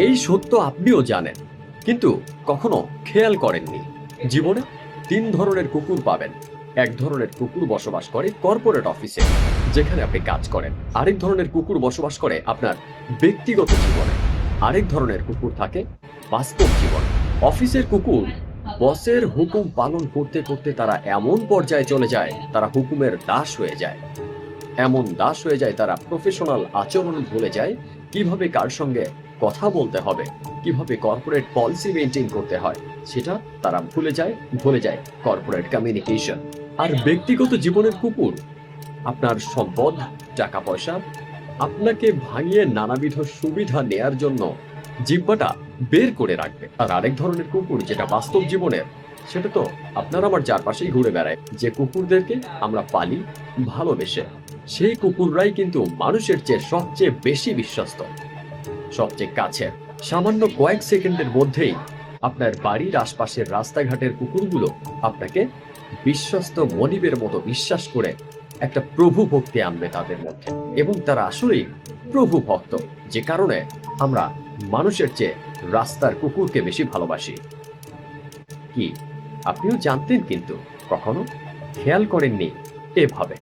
এই সত্য আপনিও জানেন, কিন্তু কখনো খেয়াল করেননি। জীবনে তিন ধরনের কুকুর পাবেন। এক ধরনের কুকুর বসবাস করে কর্পোরেট অফিসে, যেখানে আপনি কাজ করেন। আরেক ধরনের কুকুর বসবাস করে আপনার ব্যক্তিগত জীবনে। আরেক ধরনের কুকুর থাকে বাস্তব জীবনে। অফিসের কুকুর বসের হুকুম পালন করতে করতে তারা এমন পর্যায়ে চলে যায়, তারা হুকুমের দাস হয়ে যায়। এমন দাস হয়ে যায় তারা প্রফেশনাল আচরণ ভুলে যায়, কিভাবে কার সঙ্গে কথা বলতে হবে, কিভাবে কর্পোরেট পলিসি মেইনটেইন করতে হয়, সেটা তারা ভুলে যায় কর্পোরেট কমিউনিকেশন। আর ব্যক্তিগত জীবনের কুকুর আপনার সম্পদ, টাকা পয়সা, আপনাকে ভাঙিয়ে নানাবিধ সুবিধা নেয়ার জন্য জিহ্বাটা বের করে রাখবে। আর আরেক ধরনের কুকুর যেটা বাস্তব জীবনের, সেটা তো আপনার আমার চারপাশেই ঘুরে বেড়ায়। যে কুকুরদেরকে আমরা পালি ভালোবেসে, সেই কুকুররাই কিন্তু মানুষের চেয়ে সবচেয়ে বেশি বিশ্বস্ত, সবচেয়ে কাছের। সামান্য কয়েক সেকেন্ডের মধ্যেই আপনার বাড়ির আশপাশের রাস্তাঘাটের কুকুরগুলো আপনাকে বিশ্বস্ত মনিবের মতো বিশ্বাস করে একটা প্রভু ভক্তি আনবে তাদের মধ্যে। এবং তারা আসলেই প্রভু ভক্ত, যে কারণে আমরা মানুষের চেয়ে রাস্তার কুকুরকে বেশি ভালোবাসি। কি আপনিও জানতেন, কিন্তু কখনো খেয়াল করেননি এভাবে?